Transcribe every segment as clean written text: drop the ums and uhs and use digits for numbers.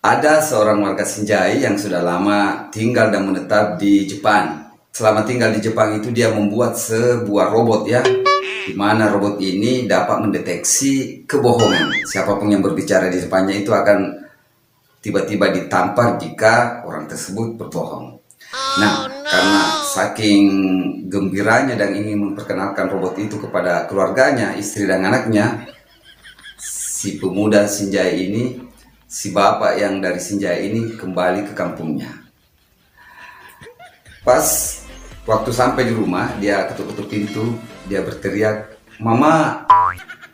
Ada seorang warga Sinjai yang sudah lama tinggal dan menetap di Jepang. Selama tinggal di Jepang itu dia membuat sebuah robot ya, di mana robot ini dapat mendeteksi kebohongan. Siapapun yang berbicara di depannya itu akan tiba-tiba ditampar jika orang tersebut berbohong. Nah, karena saking gembiranya dan ingin memperkenalkan robot itu kepada keluarganya, istri dan anaknya, si pemuda Sinjai ini, si bapak yang dari Sinjai ini kembali ke kampungnya. Pas waktu sampai di rumah, dia ketuk-ketuk pintu, dia berteriak, "Mama,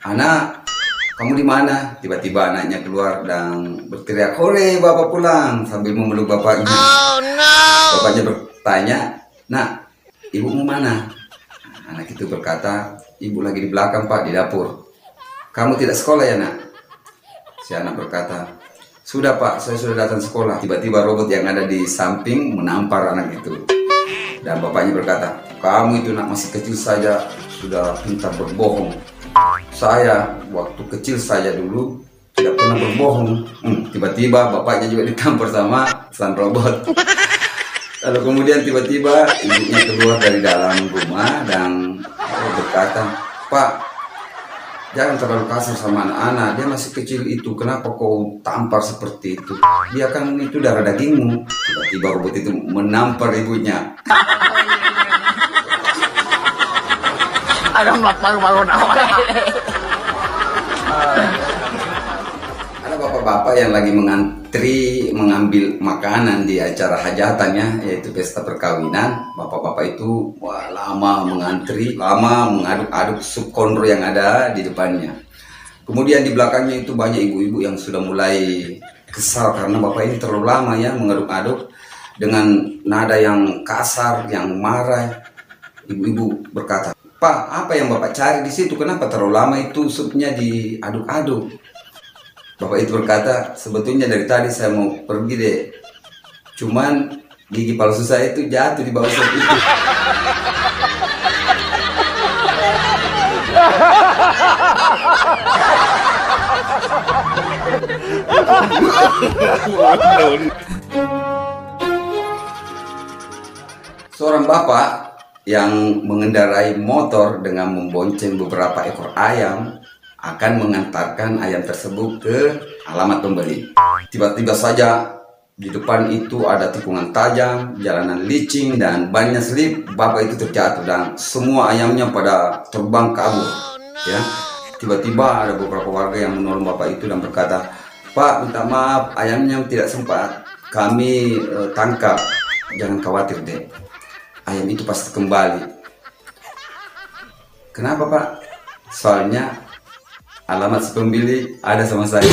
anak, kamu di mana?" Tiba-tiba anaknya keluar dan berteriak, "Hore, bapak pulang!" sambil memeluk bapaknya. Oh, no. Bapaknya bertanya, "Nak, ibumu mana?" Anak itu berkata, "Ibu lagi di belakang pak, di dapur." "Kamu tidak sekolah ya nak?" Si anak berkata, "Sudah pak, saya sudah datang sekolah." Tiba-tiba robot yang ada di samping menampar anak itu. Dan bapaknya berkata, "Kamu itu nak masih kecil saja sudah pintar berbohong. Saya waktu kecil saja dulu tidak pernah berbohong." Tiba-tiba bapaknya juga ditampar sama sang robot. Lalu kemudian tiba-tiba ibunya keluar dari dalam rumah dan berkata, "Pak, jangan terlalu kasar sama anak-anak, dia masih kecil itu, kenapa kau tampar seperti itu? Dia kan itu darah dagingmu." Tiba-tiba robot itu menampar ibunya. Ada bapak-bapak yang lagi mengantri mengambil makanan di acara hajatannya, yaitu pesta perkawinan. Bapak-bapak itu lama mengantri, lama mengaduk-aduk sup kondro yang ada di depannya. Kemudian di belakangnya itu banyak ibu-ibu yang sudah mulai kesal karena bapak ini terlalu lama ya mengaduk-aduk dengan nada yang kasar, yang marah. Ibu-ibu berkata, "Pak, apa yang bapak cari di situ? Kenapa terlalu lama itu supnya diaduk-aduk?" Bapak itu berkata, "Sebetulnya dari tadi saya mau pergi deh, cuman gigi palsu saya itu jatuh di bawah sup itu." Seorang bapak yang mengendarai motor dengan membonceng beberapa ekor ayam akan mengantarkan ayam tersebut ke alamat pembeli. Tiba-tiba saja di depan itu ada tikungan tajam, jalanan licin dan banyak selip. Bapak itu terjatuh dan semua ayamnya pada terbang kabur. Ya, tiba-tiba ada beberapa warga yang menolong bapak itu dan berkata, "Pak, minta maaf, ayamnya tidak sempat kami tangkap. Jangan khawatir deh, ayam itu pasti kembali." "Kenapa pak?" "Soalnya alamat si pembeli ada sama saya."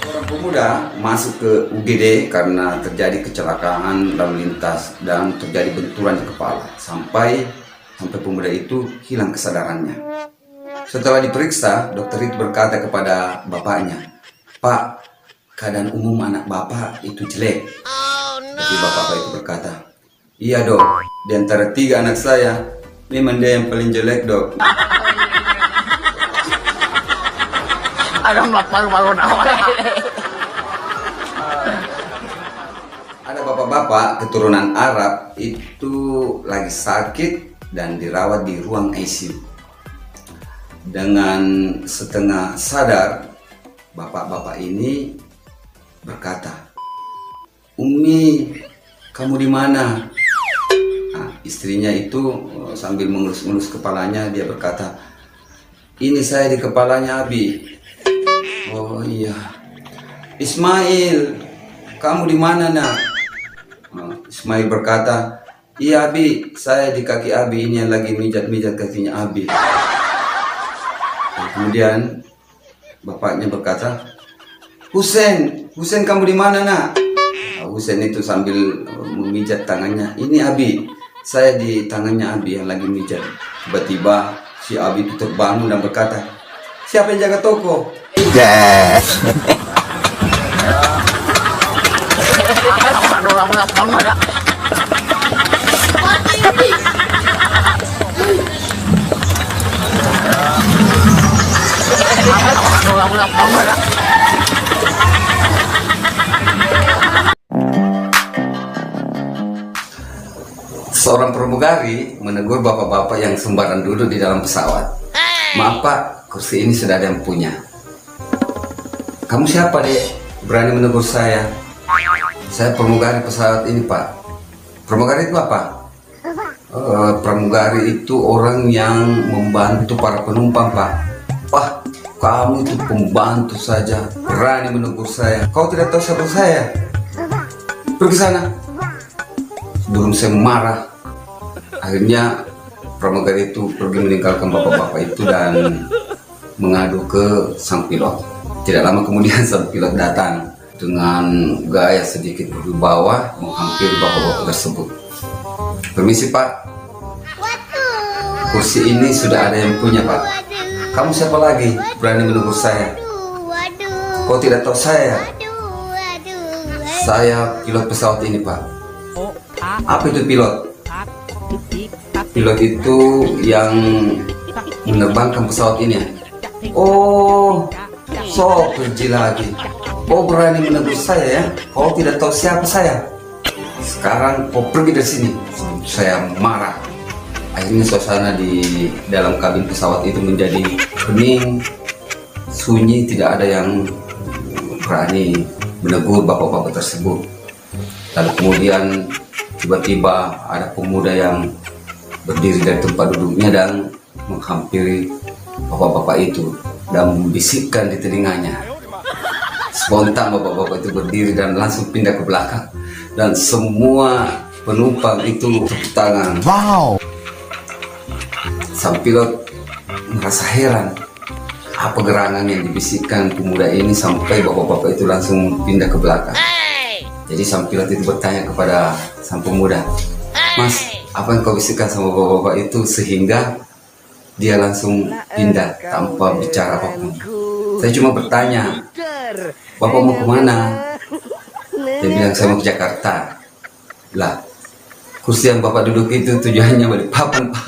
Orang pemuda masuk ke UGD karena terjadi kecelakaan lalu lintas dan terjadi benturan di kepala sampai pemuda itu hilang kesadarannya. Setelah diperiksa, dokter itu berkata kepada bapaknya, "Pak, keadaan umum anak bapak itu jelek." Tapi bapak itu berkata, "Iya dok, di antara 3 anak saya, memang dia yang paling jelek dok." Ada bapak-bapak keturunan Arab itu lagi sakit dan dirawat di ruang ICU. Dengan setengah sadar, bapak-bapak ini berkata, "Umi, kamu di mana?" Nah, istrinya itu sambil mengelus-elus kepalanya, dia berkata, "Ini saya di kepalanya Abi." "Oh iya." "Ismail, kamu di mana nak?" Ismail berkata, "Iya Abi, saya di kaki Abi, ini yang lagi mijat-mijat kakinya Abi." Dan kemudian bapaknya berkata, Husen, kamu di mana nak?" Husen itu sambil memijat tangannya, "Ini Abi, saya di tangannya Abi yang lagi mijat." Tiba-tiba si Abi itu terbangun dan berkata, Siapa yang jaga toko? Yes. Seorang pramugari menegur bapak-bapak yang sembarangan duduk di dalam pesawat. Maaf pak, kursi ini sudah ada yang punya. Kamu siapa dek? Berani menegur saya? Saya pramugari pesawat ini pak. Pramugari itu apa? Pramugari itu orang yang membantu para penumpang pak. Wah, kamu itu pembantu saja berani menegur saya. Kau tidak tahu siapa saya? Pergi sana. Sebelum saya marah. Akhirnya pramugari itu pergi meninggalkan bapak-bapak itu dan mengadu ke sang pilot. Tidak lama kemudian sang pilot datang dengan gaya sedikit berwibawa menghampiri bapak-bapak tersebut. Permisi pak, kursi ini sudah ada yang punya pak. Kamu siapa lagi berani menegur saya? Kau tidak tahu saya? Saya pilot pesawat ini pak. Apa itu pilot? Pilot itu yang menerbangkan pesawat ini ya? Oh, so pergi lagi. Kau berani menegur saya ya? Kau tidak tahu siapa saya? Sekarang kau pergi dari sini. Saya marah. Akhirnya suasana di dalam kabin pesawat itu menjadi hening, sunyi, tidak ada yang berani menegur bapak-bapak tersebut. Lalu kemudian tiba-tiba ada pemuda yang berdiri dari tempat duduknya dan menghampiri bapak-bapak itu dan membisikkan di telinganya. Spontan bapak-bapak itu berdiri dan langsung pindah ke belakang dan semua penumpang itu tepuk tangan. Wow. Sang pilot merasa heran apa gerangan yang dibisikkan pemuda ini sampai bapak-bapak itu langsung pindah ke belakang. Jadi sang pilot itu bertanya kepada sang pemuda, Mas, apa yang kau bisikkan sama bapak-bapak itu sehingga dia langsung pindah tanpa bicara apapun? Saya cuma bertanya, Bapak mau kemana? Dia bilang, saya mau ke Jakarta. Lah, kursi yang Bapak duduk itu tujuannya Balikpapan, Pak.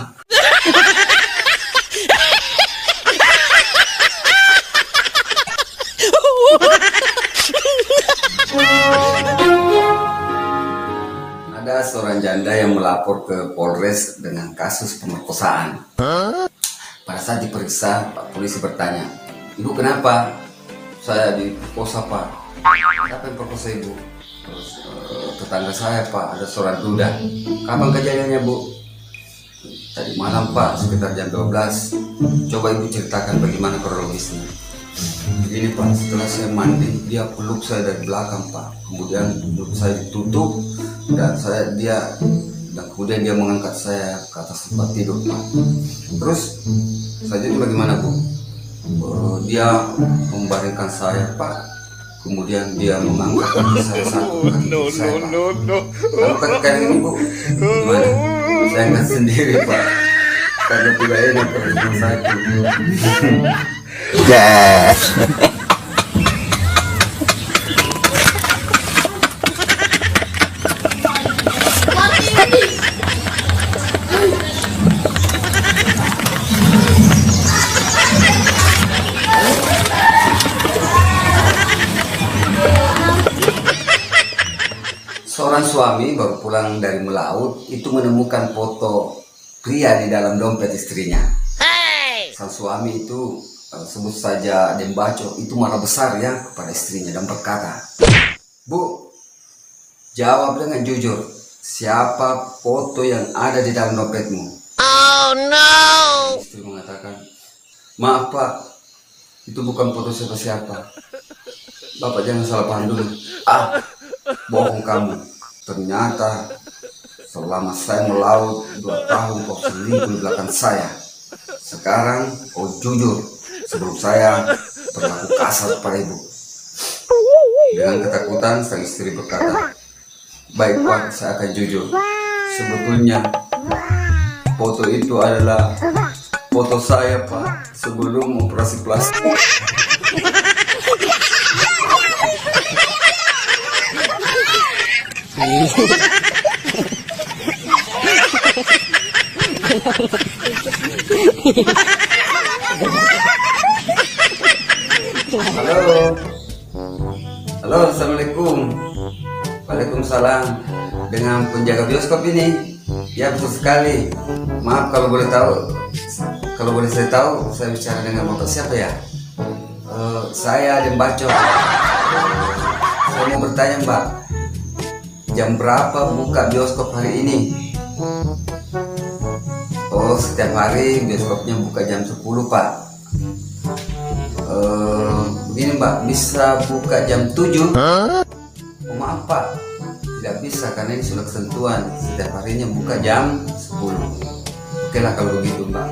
Ada seorang janda yang melapor ke Polres dengan kasus pemerkosaan. Pada saat diperiksa, Pak Polisi bertanya, Ibu kenapa? Saya diperkosa Pak. Siapa yang perkosa Ibu? Terus, tetangga saya Pak, ada seorang duda. Kapan kejadiannya Bu? Tadi malam Pak, sekitar jam 12. Coba Ibu ceritakan bagaimana kronologisnya. Begini Pak, setelah saya mandi, dia peluk saya dari belakang Pak. Kemudian mulut saya ditutup dan kemudian dia mengangkat saya ke atas tempat tidur Pak. Terus selanjutnya bagaimana Bu? Dia membaringkan saya Pak. Kemudian dia mengangkat kaki saya satu kaki saya Pak. Lalu kaki ini Bu, gimana? Saya nggak sendiri Pak. Karena tidak enak pergi rumah sakit. Yes. Seorang suami baru pulang dari melaut itu menemukan foto pria di dalam dompet istrinya. Sang suami itu sebut saja Dembaco itu marah besar ya kepada istrinya dan berkata, Bu, jawab dengan jujur, siapa foto yang ada di dalam dompetmu? Oh no! Istri mengatakan, maaf Pak, itu bukan foto siapa-siapa. Bapak jangan salah paham dulu. Bohong kamu. Ternyata selama saya melaut 2 tahun kau selingkuh di belakang saya. Sekarang kau jujur sebelum saya berlaku kasar pada Ibu. Dengan ketakutan sang istri berkata, baik Pak, saya akan jujur. Sebetulnya foto itu adalah foto saya Pak sebelum operasi plastik. Halo, halo, assalamualaikum. Waalaikumsalam. Dengan penjaga bioskop ini, ya betul sekali. Maaf kalau boleh tahu, kalau boleh saya tahu, saya bicara dengan bapak siapa ya? Saya Dem Baco. Saya mau bertanya Mbak, jam berapa buka bioskop hari ini? Oh, setiap hari bioskopnya buka jam 10 Pak. Begini Mbak, bisa buka jam 7? Oh maaf Pak, tidak bisa karena ini sudah ketentuan. Setiap harinya buka jam 10. Oke lah kalau begitu Mbak.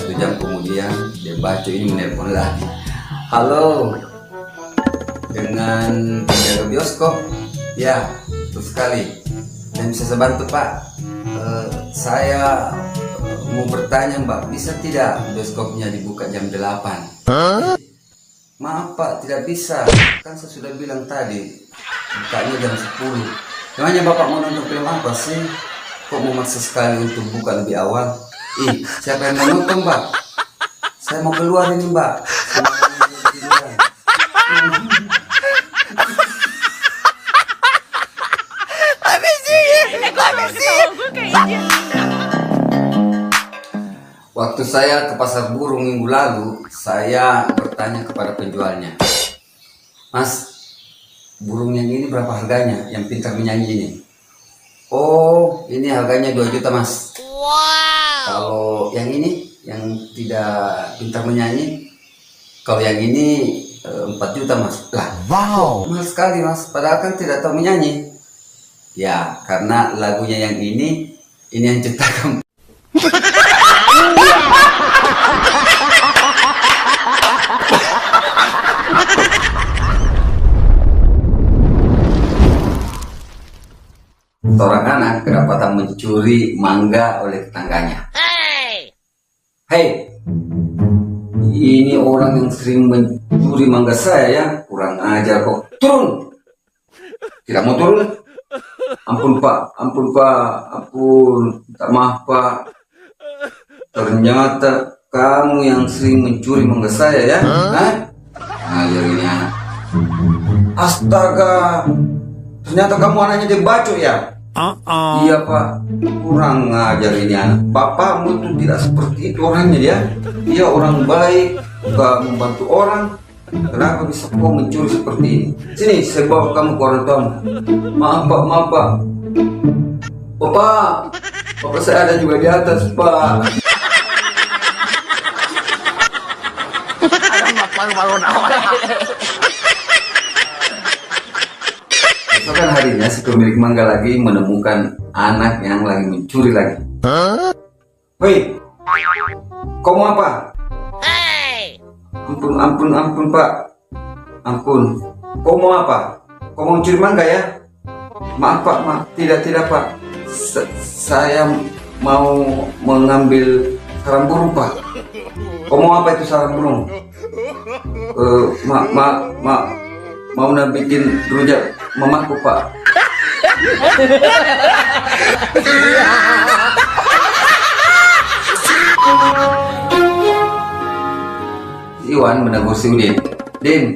1 jam kemudian dia baca ini menelpon lagi. Halo, dengan penjaga bioskop? Ya, betul sekali. Dan bisa saya bantu Pak? Saya mau bertanya Mbak, bisa tidak bioskopnya dibuka jam 8? Maaf Pak, tidak bisa. Kan saya sudah bilang tadi, bukanya jam 10. Namanya Bapak mau nonton film apa sih? Kok memaksa sekali untuk buka lebih awal? Siapa yang mau nonton Mbak? Saya mau keluar ini Mbak. Waktu saya ke pasar burung minggu lalu, saya bertanya kepada penjualnya, Mas, burung yang ini berapa harganya? Yang pintar menyanyi ini? Oh, ini harganya 2 juta Mas. Wow. Kalau yang ini, yang tidak pintar menyanyi, kalau yang ini 4 juta Mas. Lah, wow, mahal sekali Mas, padahal kan tidak tahu menyanyi. Ya, karena lagunya yang ini yang ciptakan. Seorang anak kedapatan mencuri mangga oleh tetangganya. Hei, ini orang yang sering mencuri mangga saya ya, kurang ajar kok. Turun! Tidak mau turun? Ampun Pak, ampun Pak, ampun, minta maaf Pak. Ternyata kamu yang sering mencuri mangga saya ya? Ngajar ini anak. Astaga, ternyata kamu anaknya Dem Baco ya? Iya Pak, kurang ngajar ini anak. Bapakmu itu tidak seperti itu orangnya ya. Dia orang baik, juga membantu orang. Kenapa bisa kau mencuri seperti ini? Sini, saya bawa kamu ke orang tuamu. Maaf Pak, maaf Pak. Bapak saya ada juga di atas Pak. Esokan harinya si pemilik mangga lagi menemukan anak yang lagi mencuri lagi. Hei, kau mau apa? Ampun Pak. Ampun. Kau mau apa? Kau mau mencuri mangga ya? Maaf Pak, maaf. Tidak Pak. Saya mau mengambil sarang burung Pak. Kau mau apa itu sarang burung? Mau bikin rujak mamaku Pak. Iwan menegur si Udin. Din,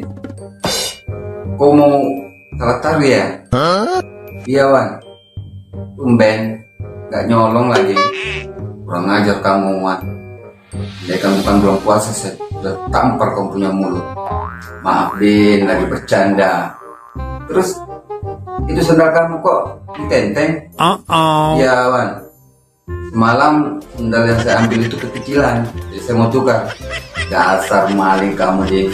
kau mau salat tarawih ya? Iya Wan. Tumben, gak nyolong lagi. Kurang ajar kamu Wan. Dia kan bukan belum puasa, saya sudah tampar kau punya mulut. Maaf Din, lagi bercanda. Terus itu sendal kamu kok ditenteng? Iya Wan. Semalam sendal yang saya ambil itu kekecilan, jadi saya mau tukar. Dasar maling kamu Din.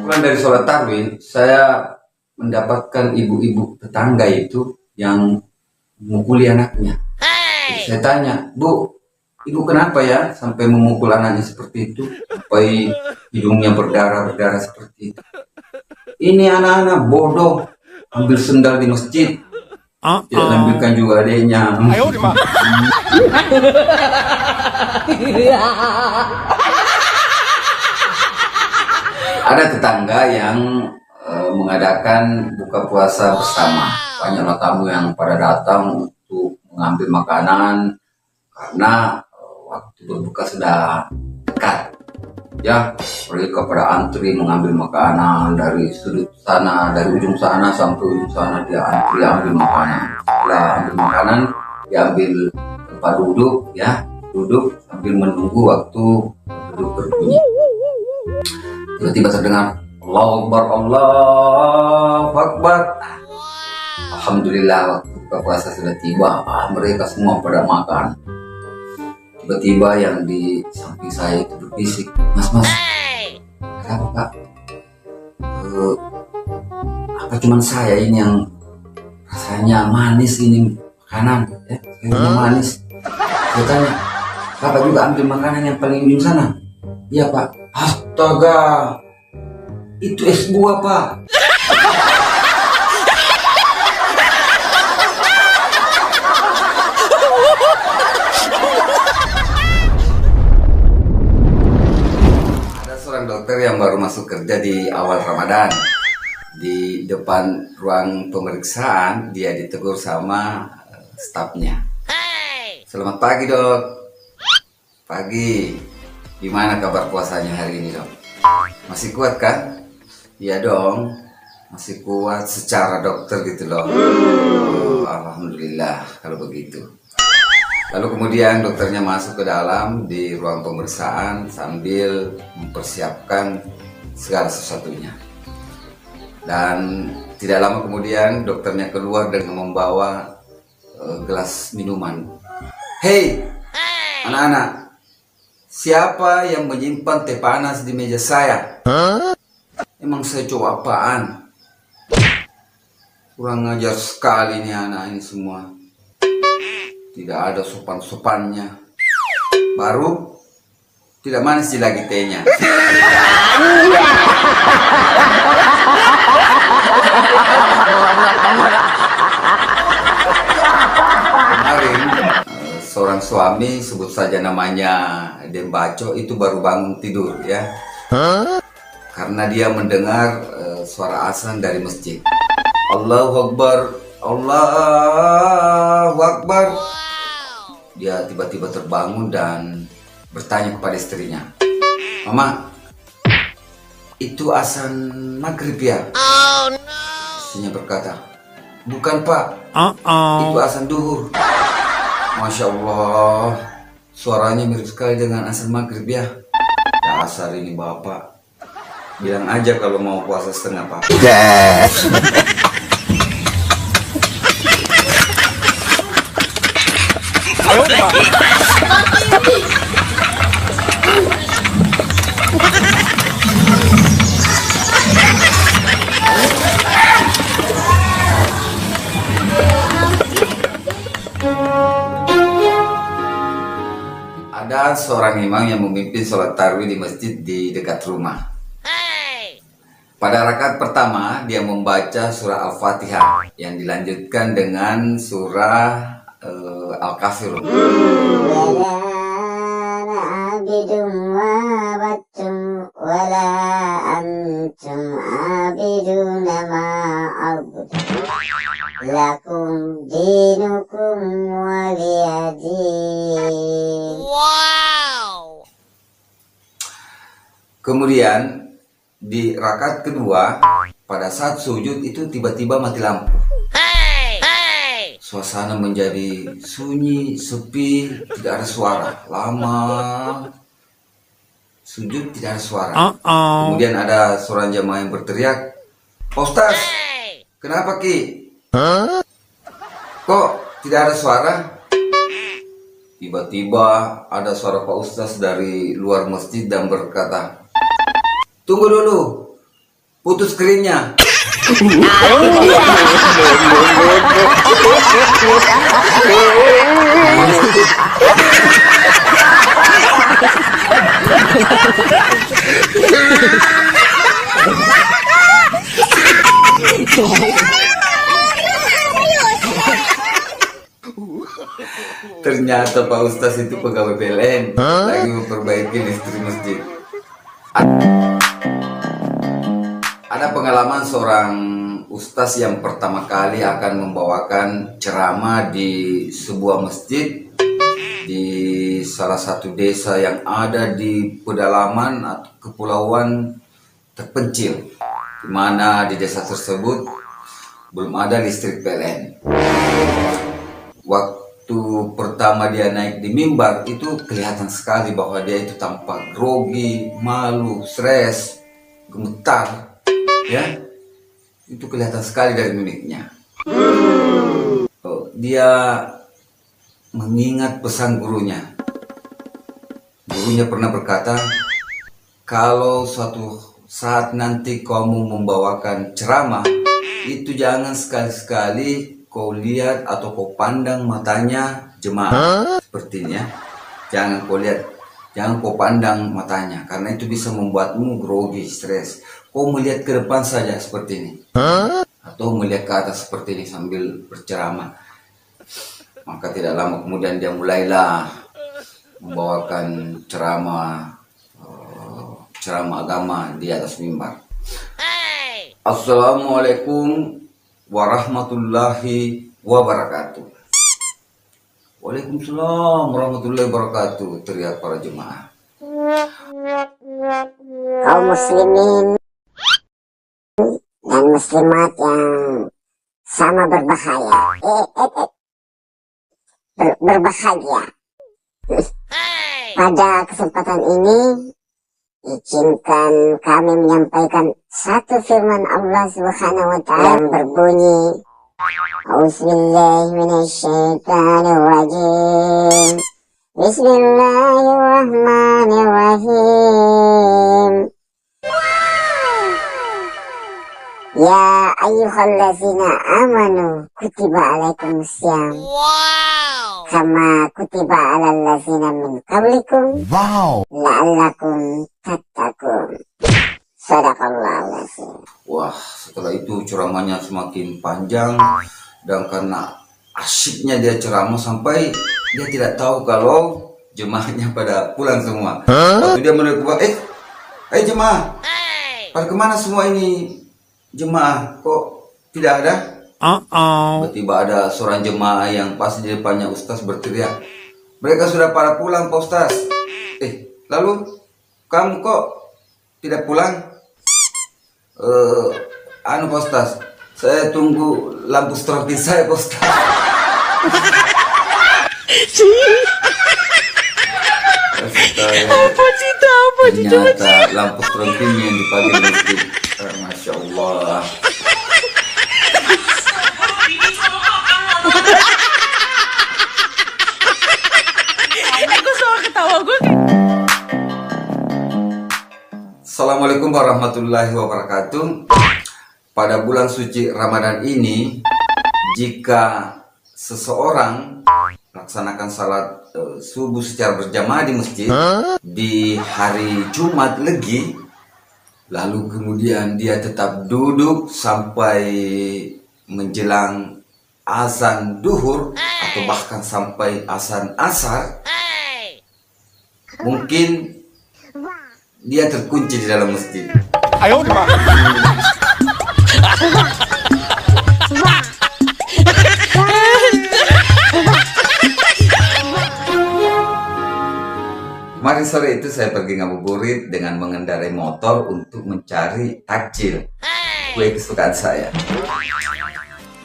Pulang dari sholat tarawih, saya mendapatkan ibu-ibu tetangga itu yang memukuli anaknya. Saya tanya, Bu, Ibu kenapa ya sampai memukul anaknya seperti itu? Sampai hidungnya berdarah-berdarah seperti itu. Ini anak-anak bodoh, ambil sendal di masjid. Tidak ambilkan juga adiknya. Ada tetangga yang mengadakan buka puasa bersama. Banyaklah tamu yang pada datang untuk mengambil makanan karena waktu berbuka sudah dekat. Ya, mereka pada antri mengambil makanan dari sudut sana, dari ujung sana sampai ujung sana dia antri ambil makanan. Setelah ambil makanan, diambil tempat duduk, ya, duduk sambil menunggu waktu duduk berbunyi. Tiba-tiba terdengar Allahu Akbar, Allahu Akbar. Alhamdulillah waktu buka puasa sudah tiba. Mereka semua pada makan. Tiba-tiba yang di samping saya itu berbisik, Mas, kenapa Pak? Apa cuman saya ini yang rasanya manis ini makanan? Ya, kayaknya manis. Saya tanya, Bapak juga ambil makanan yang paling ujung sana? Iya Pak. Astaga, itu es buah Pak. Dokter yang baru masuk kerja di awal Ramadan, di depan ruang pemeriksaan dia ditegur sama stafnya. Selamat pagi dok. Pagi. Gimana kabar puasanya hari ini dok? Masih kuat kan? Iya dong, masih kuat secara dokter gitu loh. Alhamdulillah kalau begitu. Lalu kemudian dokternya masuk ke dalam di ruang pemeriksaan sambil mempersiapkan segala sesuatunya. Dan tidak lama kemudian dokternya keluar dengan membawa gelas minuman. Hei, anak-anak, siapa yang menyimpan teh panas di meja saya? Emang saya coba apaan? Kurang ajar sekali nih anak ini semua. Tidak ada sopan-sopannya. Baru tidak manis lagi tehnya. Kemarin seorang suami, sebut saja namanya Dembaco, itu baru bangun tidur ya. Karena dia mendengar suara azan dari masjid. Allahu Akbar, Allahu Akbar. Dia tiba-tiba terbangun dan bertanya kepada istrinya, Mama, itu azan maghrib ya? Istrinya berkata, bukan Pak, itu azan duhur. Masya Allah, suaranya mirip sekali dengan azan maghrib ya. Dasar ini bapak, bilang aja kalau mau puasa setengah Pak. Ada seorang imam yang memimpin sholat tarawih di masjid di dekat rumah. Pada rakaat pertama dia membaca surah Al-Fatihah yang dilanjutkan dengan surah Al-Kafirun. Lakum dinukum waliyadin. Wow. Kemudian di rakaat kedua pada saat sujud itu tiba-tiba mati lampu. Suasana menjadi sunyi, sepi, tidak ada suara. Lama sujud tidak ada suara. Kemudian ada seorang jamaah yang berteriak, Ustaz, kenapa Ki? Kok tidak ada suara? Tiba-tiba ada suara Pak Ustaz dari luar masjid dan berkata, tunggu dulu, putus kerinnya. Ternyata Pak Ustaz itu pegawai PLN, lagi memperbaiki listrik masjid. Ada pengalaman seorang ustaz yang pertama kali akan membawakan ceramah di sebuah masjid di salah satu desa yang ada di pedalaman atau kepulauan terpencil, di mana di desa tersebut belum ada listrik PLN. Waktu pertama dia naik di mimbar itu kelihatan sekali bahwa dia itu tampak grogi, malu, stres, gemetar, ya. Itu kelihatan sekali dari mimiknya. Dia mengingat pesan gurunya. Gurunya pernah berkata, kalau suatu saat nanti kamu membawakan ceramah, itu jangan sekali-sekali kau lihat atau kau pandang matanya jemaah sepertinya. Jangan kau lihat, jangan kau pandang matanya, karena itu bisa membuatmu grogi, stres. Kau melihat ke depan saja seperti ini, atau melihat ke atas seperti ini sambil berceramah. Maka tidak lama kemudian dia mulailah membawakan ceramah agama di atas mimbar. Assalamualaikum warahmatullahi wabarakatuh. Waalaikumsalam warahmatullahi wabarakatuh, teriak para jemaah. Kaum muslimin dan muslimat yang sama berbahagia. Berbahagia. Pada kesempatan ini, izinkan kami menyampaikan satu firman Allah Subhanahu wa Ta'ala yang berbunyi, A'udzubillahi minasyaitonirrajim. Bismillahirrahmanirrahim. Ya ayyuhallazina amanu kutiba alaikumussyam. Kama kutiba alal ladzina min qablikum. La'allakum tattaqun. Shadaqallahul azim. Wah, setelah itu ceramahnya semakin panjang, dan karena asyiknya dia ceramah sampai dia tidak tahu kalau jemaahnya pada pulang semua. Waktu dia menelepon, jemaah, pada kemana semua ini jemaah? Kok tidak ada? Tiba-tiba ada seorang jemaah yang pas di depannya Ustaz berteriak, mereka sudah pada pulang Pak Ustaz. Lalu kamu kok tidak pulang? Pak Ustaz, saya tunggu lampu strokin saya Pak Ustaz. Ternyata lampu strokinnya yang dipakai masjid. Masya Allah. Assalamualaikum warahmatullahi wabarakatuh. Pada bulan suci Ramadan ini, jika seseorang melaksanakan salat subuh secara berjamaah di masjid di hari Jumat Legi, lalu kemudian dia tetap duduk sampai menjelang azan duhur atau bahkan sampai azan asar, mungkin dia terkunci di dalam masjid. Ayo, kemarin sore itu saya pergi ngabuburit dengan mengendarai motor untuk mencari takjil, kue kesukaan saya.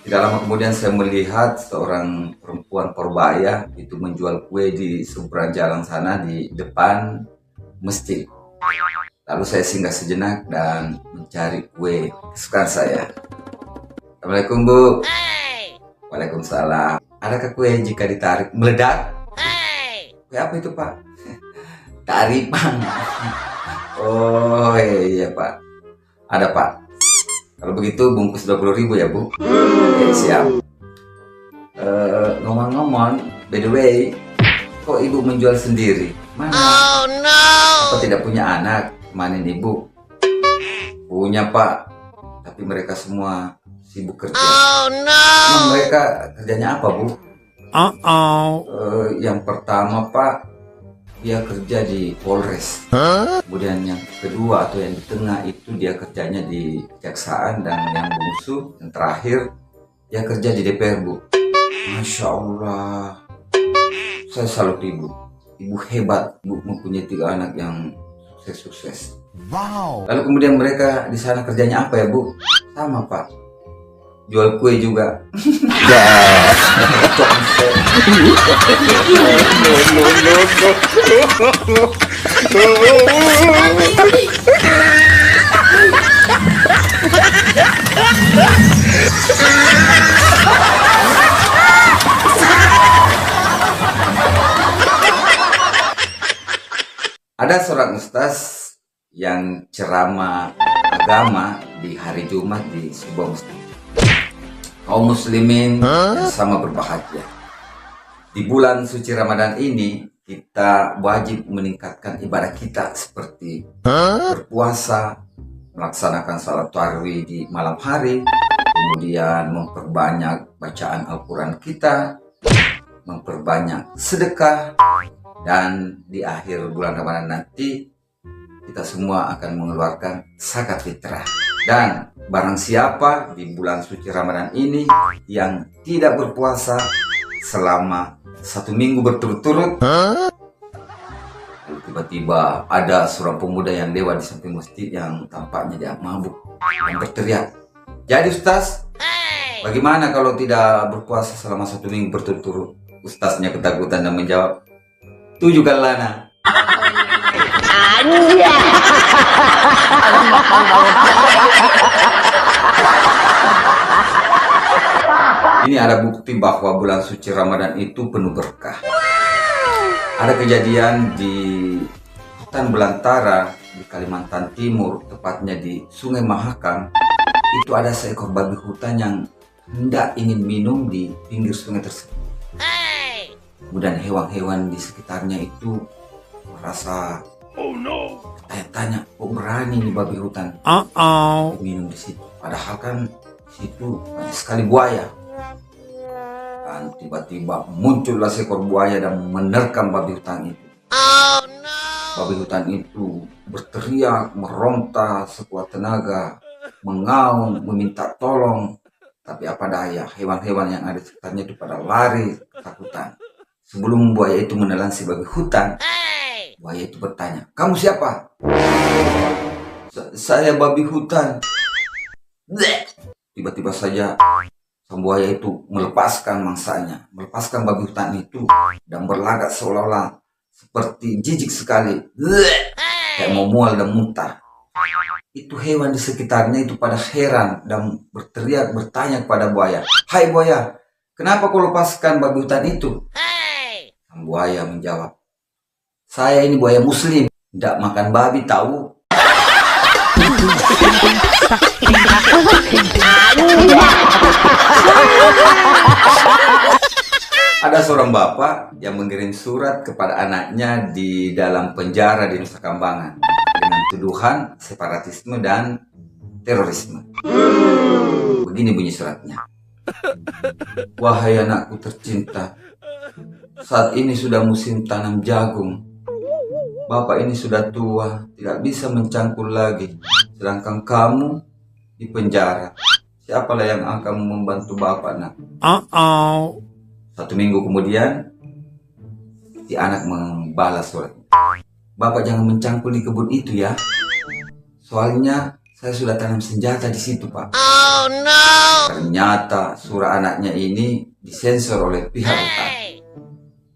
Tidak lama kemudian saya melihat seorang perempuan Porbaya itu menjual kue di seberang jalan sana di depan masjid. Lalu saya singgah sejenak dan mencari kue kesukaan saya. Assalamualaikum Bu. Waalaikumsalam. Adakah kue jika ditarik meledak? Kue apa itu Pak? Taripan. Oh iya Pak. Ada Pak. Kalau begitu bungkus 20.000 ya Bu. Oke, siap. Ngomong-ngomong, by the way, kok kok ibu menjual sendiri? Mana? Oh no. Apa tidak punya anak? Manin ibu? Punya pak, tapi mereka semua sibuk kerja. Oh no. Emang mereka kerjanya apa bu? Yang pertama pak, dia kerja di Polres. Kemudian yang kedua atau yang di tengah itu dia kerjanya di Kejaksaan, dan yang bungsu, yang terakhir, dia kerja di DPR bu. Masya Allah, saya salut ibu. Ibu hebat, ibu mempunyai 3 anak yang sukses. Wow. Lalu kemudian mereka di sana kerjanya apa ya bu? Sama pak, jual kue juga. Ada seorang ustaz yang ceramah agama di hari Jumat di sebuah masjid. Kaum muslimin sama berbahagia. Di bulan suci Ramadan ini kita wajib meningkatkan ibadah kita seperti berpuasa, melaksanakan salat tarawih di malam hari, kemudian memperbanyak bacaan Al-Quran kita, memperbanyak sedekah, dan di akhir bulan Ramadan nanti kita semua akan mengeluarkan zakat fitrah. Dan barang siapa di bulan suci Ramadan ini yang tidak berpuasa selama 1 minggu berturut-turut, tiba-tiba ada seorang pemuda yang lewat di samping masjid yang tampaknya dia mabuk dan berteriak, "Jadi Ustaz, bagaimana kalau tidak berpuasa selama 1 minggu berturut-turut?" Ustaznya ketakutan dan menjawab, "Tujukan lana." Ini ada bukti bahwa bulan suci Ramadan itu penuh berkah. Ada kejadian di hutan belantara di Kalimantan Timur, tepatnya di Sungai Mahakam. Itu ada seekor babi hutan yang hendak ingin minum di pinggir sungai tersebut. Kemudian hewan-hewan di sekitarnya itu merasa tanya, kok berani nih babi hutan minum di situ. Padahal kan di situ banyak sekali buaya. Dan tiba-tiba muncullah seekor buaya dan menerkam babi hutan itu. Babi hutan itu berteriak, meronta sekuat tenaga, mengaum, meminta tolong. Tapi apa daya, hewan-hewan yang ada di sekitarnya itu pada lari ketakutan. Sebelum buaya itu menelan si babi hutan, buaya itu bertanya, "Kamu siapa?" Saya babi hutan." Tiba-tiba saja sang buaya itu melepaskan mangsanya, melepaskan babi hutan itu, dan berlagak seolah-olah seperti jijik sekali, kayak mau mual dan muntah. Itu hewan di sekitarnya itu pada heran dan berteriak bertanya kepada buaya, "Hai buaya, kenapa kau lepaskan babi hutan itu?" Sang buaya menjawab, "Saya ini buaya muslim, tidak makan babi tahu." Ada seorang bapak yang mengirim surat kepada anaknya di dalam penjara di Nusa Kambangan dengan tuduhan separatisme dan terorisme. Begini bunyi suratnya. "Wahai anakku tercinta, saat ini sudah musim tanam jagung. Bapak ini sudah tua, tidak bisa mencangkul lagi. Sedangkan kamu di penjara. Siapalah yang akan membantu bapak, nak?" 1 minggu kemudian, si anak membalas surat. "Bapak jangan mencangkul di kebun itu ya. Soalnya saya sudah tanam senjata di situ, Pak." Oh no. Ternyata surat anaknya ini disensor oleh pihak hutan.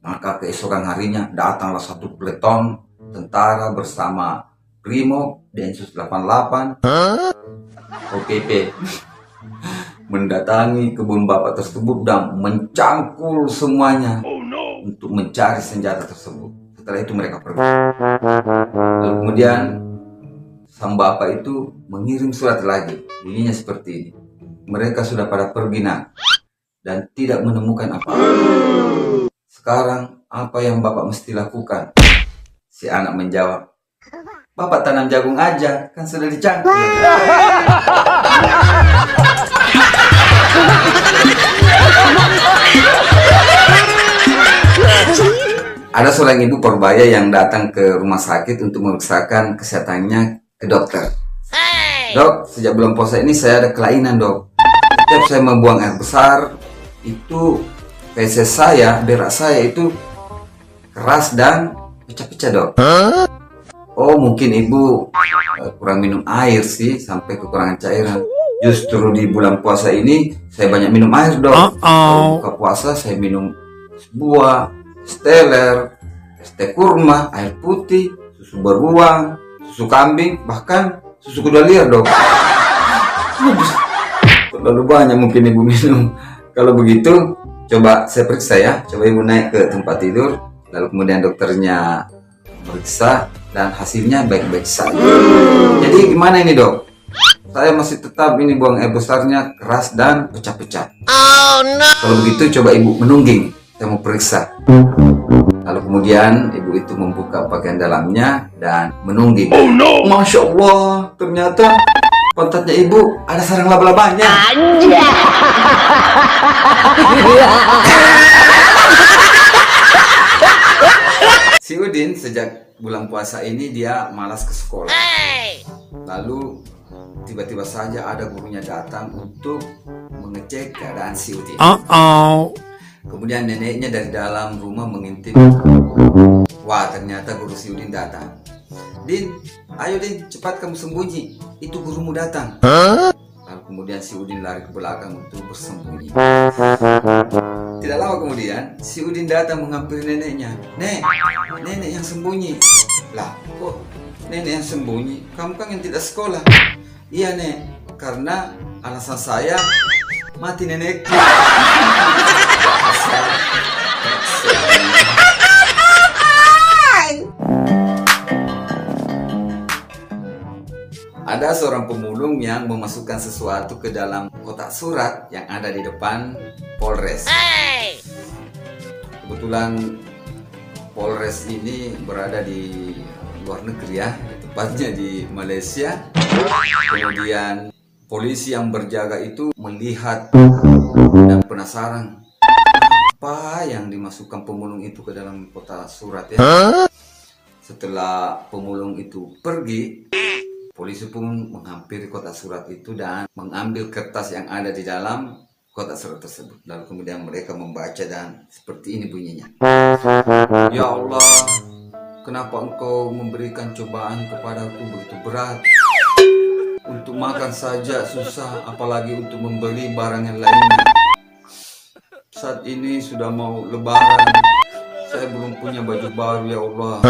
Maka keesokan harinya datanglah 1 peleton tentara bersama Brimob, Densus 88, OPP mendatangi kebun bapak tersebut dan mencangkul semuanya untuk mencari senjata tersebut. Setelah itu mereka pergi. Lalu kemudian sang bapak itu mengirim surat lagi, bunyinya seperti ini. "Mereka sudah pada pergi, nak, dan tidak menemukan apa-apa. Sekarang apa yang Bapak mesti lakukan? Si anak menjawab, Bapak tanam jagung aja, kan sudah dicangkul. Ada seorang ibu Purbaya yang datang ke rumah sakit untuk memeriksakan kesehatannya ke dokter. Dok, sejak bulan puasa ini saya ada kelainan, dok. Setiap saya membuang air besar, itu feses saya, berak saya itu keras dan pecah-pecah, dok. Oh, mungkin ibu kurang minum air sih, sampai kekurangan cairan. Justru di bulan puasa ini saya banyak minum air, dok. Kalau buka puasa saya minum buah, es teler, es teh kurma, air putih, susu beruang, susu kambing, bahkan susu kuda liar, dok. Terlalu banyak mungkin ibu minum. Kalau begitu, coba saya periksa ya. Coba ibu naik ke tempat tidur, lalu kemudian dokternya periksa dan hasilnya baik-baik saja. Jadi gimana ini, dok? Saya masih tetap ini buang air besarnya keras dan pecah-pecah. Oh no. Kalau begitu coba ibu menungging, saya mau periksa. Lalu kemudian ibu itu membuka pakaian dalamnya dan menungging. Oh no. Masya Allah, ternyata pantatnya ibu ada sarang laba-labanya. Si Udin sejak bulan puasa ini dia malas ke sekolah. Lalu tiba-tiba saja ada gurunya datang untuk mengecek keadaan si Udin. Kemudian neneknya dari dalam rumah mengintip. Wah, ternyata guru si Udin datang. Din, ayo Din, cepat kamu sembunyi. Itu gurumu datang. Lalu kemudian si Udin lari ke belakang untuk bersembunyi. Tidak lama kemudian, si Udin datang menghampiri neneknya. Nek, nenek yang sembunyi. Lah, kok nenek yang sembunyi? Kamu kan yang tidak sekolah. Iya, Nek, karena alasan saya mati nenekku. Ada seorang pemulung yang memasukkan sesuatu ke dalam kotak surat yang ada di depan Polres. Kebetulan Polres ini berada di luar negeri ya, tepatnya di Malaysia. Kemudian polisi yang berjaga itu melihat dan penasaran apa yang dimasukkan pemulung itu ke dalam kotak surat ya. Setelah pemulung itu pergi, polisi pun menghampiri kotak surat itu dan mengambil kertas yang ada di dalam kotak surat tersebut. Lalu kemudian mereka membaca dan seperti ini bunyinya. Ya Allah, kenapa engkau memberikan cobaan kepadaku begitu berat? Untuk makan saja susah, apalagi untuk membeli barang yang lainnya. Saat ini sudah mau lebaran, saya belum punya baju baru ya Allah.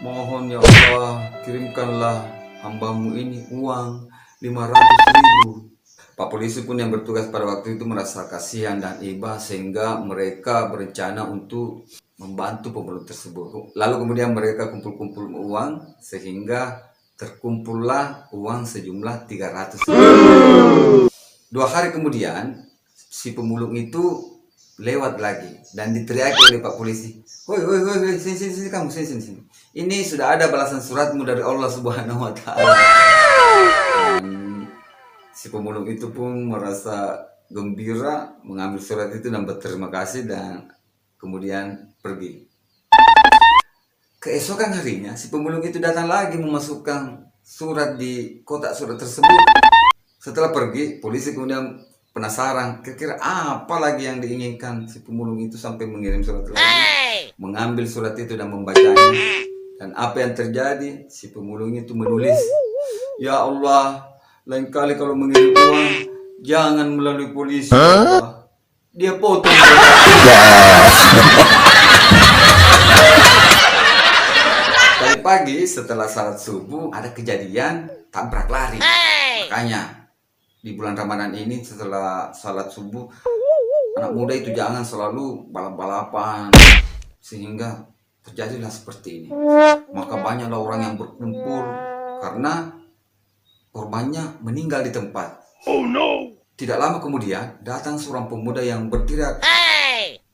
Mohon ya Allah, kirimkanlah hambamu ini uang 500.000. Pak polisi pun yang bertugas pada waktu itu merasa kasihan dan iba sehingga mereka berencana untuk membantu pemulung tersebut. Lalu kemudian mereka kumpul-kumpul uang sehingga terkumpullah uang sejumlah 300.000. 2 hari kemudian si pemulung itu lewat lagi dan diteriaki oleh Pak polisi. Woi, sini kamu, sini. Ini sudah ada balasan suratmu dari Allah Subhanahu wa Ta'ala. Si pemulung itu pun merasa gembira mengambil surat itu dan berterima kasih dan kemudian pergi. Keesokan harinya si pemulung itu datang lagi memasukkan surat di kotak surat tersebut. Setelah pergi, polisi kemudian penasaran kira-kira apa lagi yang diinginkan si pemulung itu sampai mengirim surat lagi. Mengambil surat itu dan membacanya. Dan apa yang terjadi? Si pemulung itu menulis, ya Allah, lain kali kalau mengirim uang jangan melalui polisi. Ya Allah. Dia potong. Tadi pagi setelah salat subuh ada kejadian tabrak lari. Makanya di bulan Ramadan ini setelah salat subuh anak muda itu jangan selalu balap-balapan sehingga terjadilah seperti ini. Maka banyaklah orang yang berkumpul karena korbannya meninggal di tempat. Oh no. Tidak lama kemudian datang seorang pemuda yang berteriak,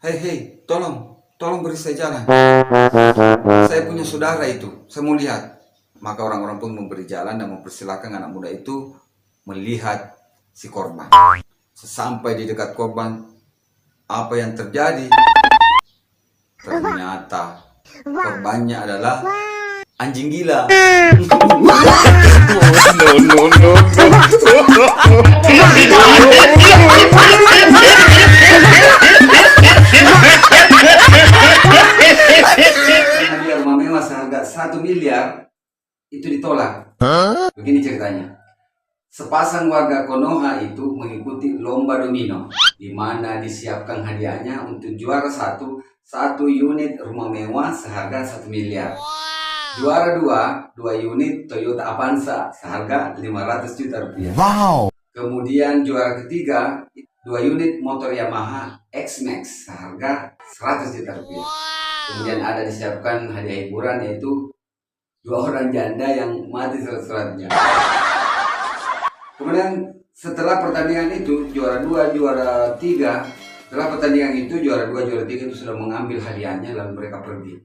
Hei, tolong, tolong beri saya jalan. Saya punya saudara itu, saya mau lihat. Maka orang-orang pun memberi jalan dan mempersilahkan anak muda itu melihat si korban. Sesampai di dekat korban, apa yang terjadi? Ternyata korbannya adalah anjing gila. Hadiah rumah mewah seharga 1 miliar itu ditolak. Begini ceritanya. Sepasang warga Konoha itu mengikuti lomba domino, di mana disiapkan hadiahnya untuk juara satu unit rumah mewah seharga 1 miliar. Juara dua unit Toyota Avanza seharga 500 juta rupiah. Wow. Kemudian juara ketiga 2 unit motor Yamaha X-Max seharga 100 juta rupiah. Kemudian ada disiapkan hadiah hiburan yaitu 2 orang janda yang mati surat-suratnya. Kemudian setelah pertandingan itu juara 2, juara 3, setelah pertandingan itu juara 2, juara 3 itu sudah mengambil hadiahnya lalu mereka pergi.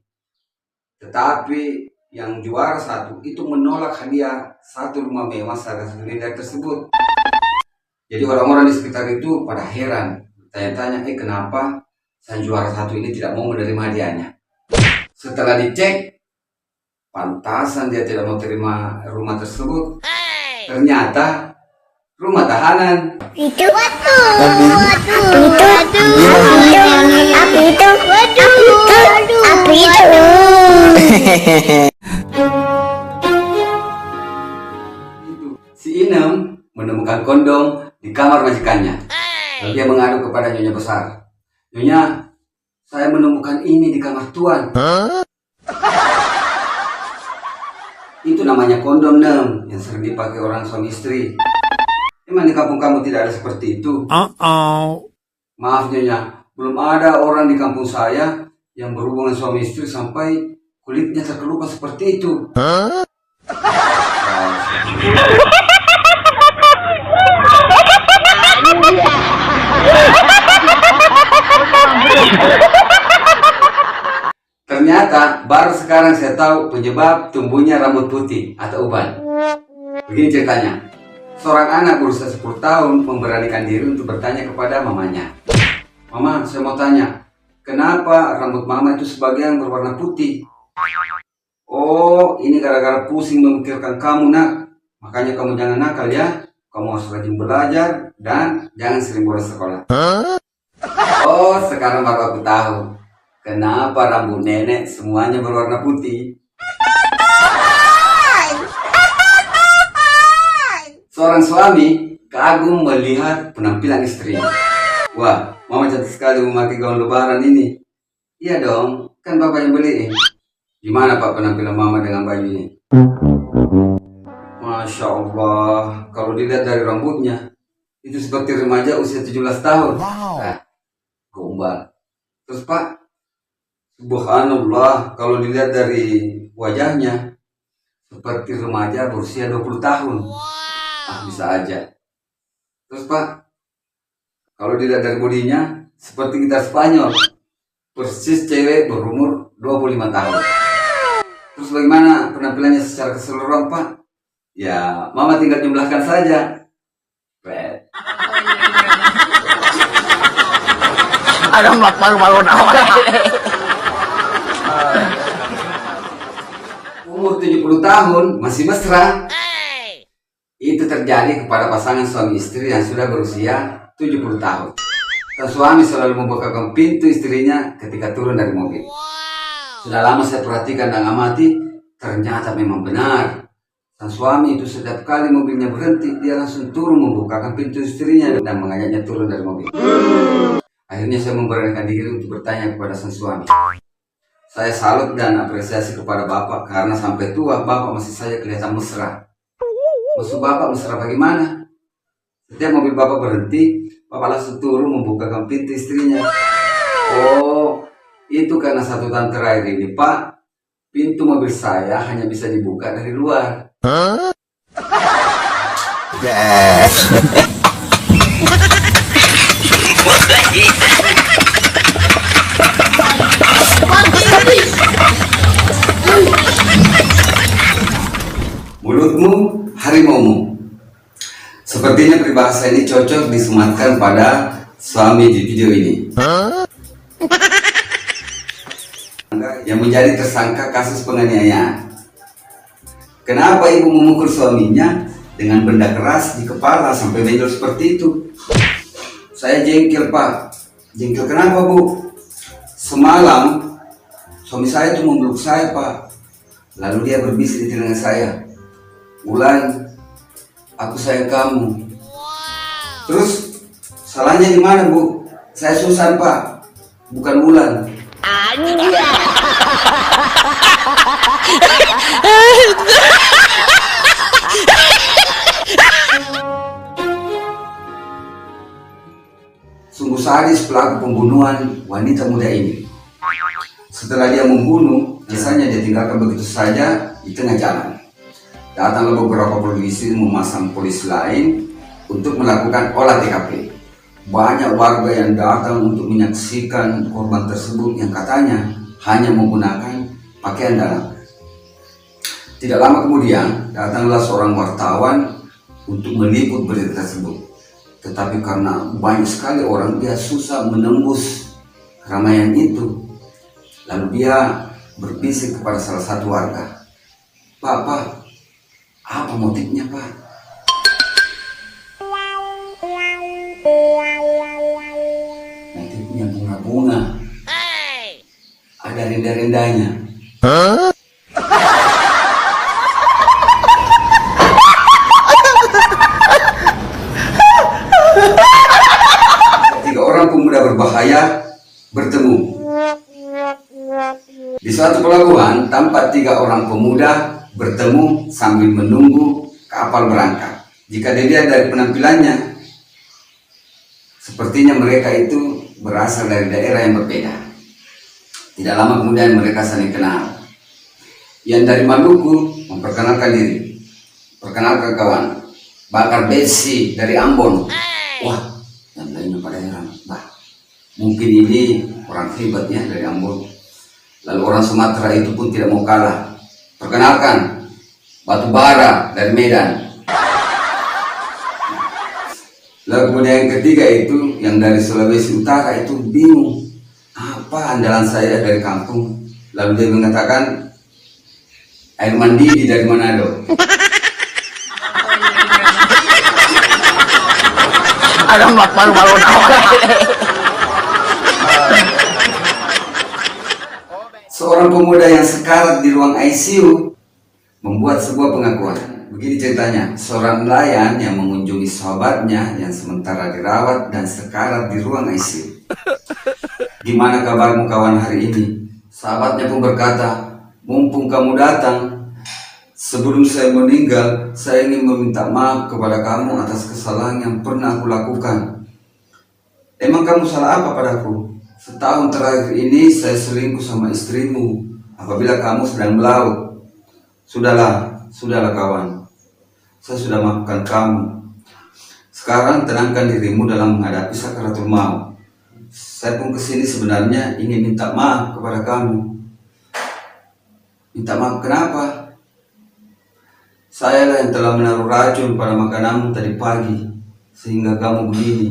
Tetapi yang juara 1 itu menolak hadiah 1 rumah mewah seharga 1 miliar tersebut. Jadi orang-orang di sekitar itu pada heran, tanya-tanya, kenapa sang juara 1 ini tidak mau menerima hadiahnya? Setelah dicek, pantasan dia tidak mau terima rumah tersebut. Ternyata rumah tahanan. Itu apa itu? Si Inem menemukan kondom di kamar majikannya. Lalu dia mengadu kepada nyonya besar. Nyonya, saya menemukan ini di kamar tuan. Itu namanya kondom, Nem, yang sering dipakai orang suami istri. Emang di kampung kamu tidak ada seperti itu? Maaf Nyonya, belum ada orang di kampung saya yang berhubungan suami istri sampai kulitnya terkelupas seperti itu. Ternyata baru sekarang saya tahu penyebab tumbuhnya rambut putih atau uban. Begini ceritanya. Seorang anak berusia 10 tahun memberanikan diri untuk bertanya kepada mamanya. Mama, saya mau tanya, kenapa rambut mama itu sebagian berwarna putih? Oh, ini gara-gara pusing memikirkan kamu, nak. Makanya kamu jangan nakal ya. Kamu harus rajin belajar dan jangan sering bolos sekolah. Oh, sekarang baru aku tahu kenapa rambut nenek semuanya berwarna putih. Seorang suami kagum melihat penampilan istrinya. Wah, mama cantik sekali memakai gaun lebaran ini. Iya dong, kan bapak yang beliin. Gimana pak penampilan mama dengan baju ini? Masya Allah, kalau dilihat dari rambutnya, itu seperti remaja usia 17 tahun. Nah, gombal. Terus pak, subhanallah, kalau dilihat dari wajahnya, seperti remaja berusia 20 tahun. Bisa aja. Terus pak, kalau dilihat dari bodinya, seperti gitar Spanyol. Persis cewek berumur 25 tahun. Terus bagaimana penampilannya secara keseluruhan pak? Ya, mama tinggal jumlahkan saja. Ada malu-malu awal. Umur 70 tahun, masih mesra. Itu terjadi kepada pasangan suami istri yang sudah berusia 70 tahun. Dan suami selalu membukakan pintu istrinya ketika turun dari mobil. Sudah lama saya perhatikan dan amati, ternyata memang benar. Sang suami itu setiap kali mobilnya berhenti, dia langsung turun membukakan pintu istrinya dan mengajaknya turun dari mobil. Akhirnya saya memberanikan diri untuk bertanya kepada sang suami. Saya salut dan apresiasi kepada bapak karena sampai tua bapak masih saja kelihatan mesra. Maksud bapak mesra bagaimana? Setiap mobil bapak berhenti, bapak langsung turun membukakan pintu istrinya. Oh, itu karena 1 tahun terakhir ini pak, pintu mobil saya hanya bisa dibuka dari luar. Sepertinya peribahasa ini cocok disematkan pada suami di video ini. Yang menjadi tersangka kasus penganiayaan. Kenapa ibu memukul suaminya dengan benda keras di kepala sampai benjol seperti itu? Saya jengkel, Pak. Jengkel kenapa, Bu? Semalam suami saya itu memeluk saya, Pak. Lalu dia berbisik di telinga saya, "Wulan, aku sayang kamu." Terus salahnya di mana, Bu? Saya Susan, Pak, bukan Wulan. Sungguh sadis pelaku pembunuhan wanita muda ini. Setelah dia membunuh, biasanya dia tinggalkan begitu saja di tengah jalan. Datanglah beberapa polisi memasang polisi lain untuk melakukan olah TKP. Banyak warga yang datang untuk menyaksikan korban tersebut yang katanya hanya menggunakan pakaian dalam. Tidak lama kemudian, datanglah seorang wartawan untuk meliput berita tersebut. Tetapi karena banyak sekali orang, dia susah menembus keramaian itu. Lalu dia berbisik kepada salah satu warga, "Pak, apa motifnya, Pak?" Motifnya bunga-bunga. Ada renda-rendanya. Tiga orang pemuda berbahaya bertemu. Di suatu pelabuhan, tampak tiga orang pemuda bertemu sambil menunggu kapal berangkat. Jika dilihat dari penampilannya, sepertinya mereka itu berasal dari daerah yang berbeda. Tidak lama kemudian mereka saling kenal. Yang dari Maluku memperkenalkan diri. "Perkenalkan kawan, Bakar Besi dari Ambon." Wah, yang lainnya pada heran. Bah, mungkin ini orang hebatnya dari Ambon. Lalu orang Sumatera itu pun tidak mau kalah. "Perkenalkan, Batu Bara dari Medan." Lalu kemudian yang ketiga itu, yang dari Sulawesi Utara itu bingung. "Apa andalan saya dari kampung?" Lalu dia mengatakan, "Air mandi dari Manado." Ada malu-malu awal. Seorang pemuda yang sekarat di ruang ICU membuat sebuah pengakuan. Begini ceritanya, seorang nelayan yang mengunjungi sahabatnya yang sementara dirawat dan sekarat di ruang ICU. "Gimana kabarmu kawan hari ini?" Sahabatnya pun berkata, "Mumpung kamu datang, sebelum saya meninggal, saya ingin meminta maaf kepada kamu atas kesalahan yang pernah aku lakukan." "Emang kamu salah apa padaku?" "Setahun terakhir ini saya selingkuh sama istrimu apabila kamu sedang melaut." Sudahlah kawan. Saya sudah maafkan kamu. Sekarang tenangkan dirimu dalam menghadapi sakaratul maut. Saya pun kesini sebenarnya ingin minta maaf kepada kamu." "Minta maaf kenapa?" "Sayalah yang telah menaruh racun pada makananmu tadi pagi sehingga kamu begini."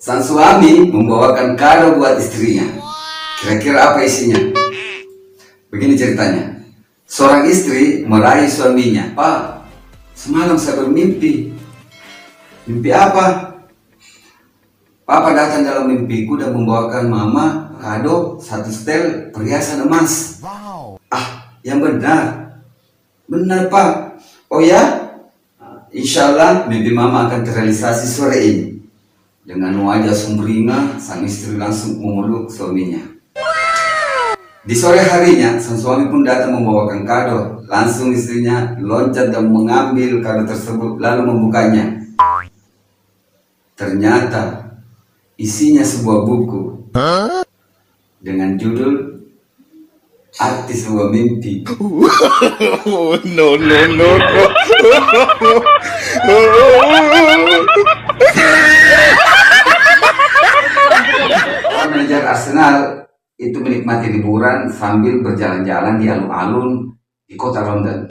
Sang suami membawakan kado buat istrinya. Kira-kira apa isinya? Begini ceritanya. Seorang istri meraih suaminya. "Pak, semalam saya bermimpi." "Mimpi apa?" "Papa datang dalam mimpiku dan membawakan mama kado satu setel perhiasan emas." "Ah, yang benar." "Benar, Pak." "Oh ya? Insya Allah mimpi mama akan terrealisasi sore ini." Dengan wajah sumringah, sang istri langsung memeluk suaminya. Di sore harinya, sang suami pun datang membawakan kado. Langsung istrinya loncat dan mengambil kado tersebut lalu membukanya. Ternyata isinya sebuah buku dengan judul arti sebuah mimpi. Oh, no, no, no, no. Manajer Arsenal itu menikmati liburan sambil berjalan-jalan di alun-alun di kota London.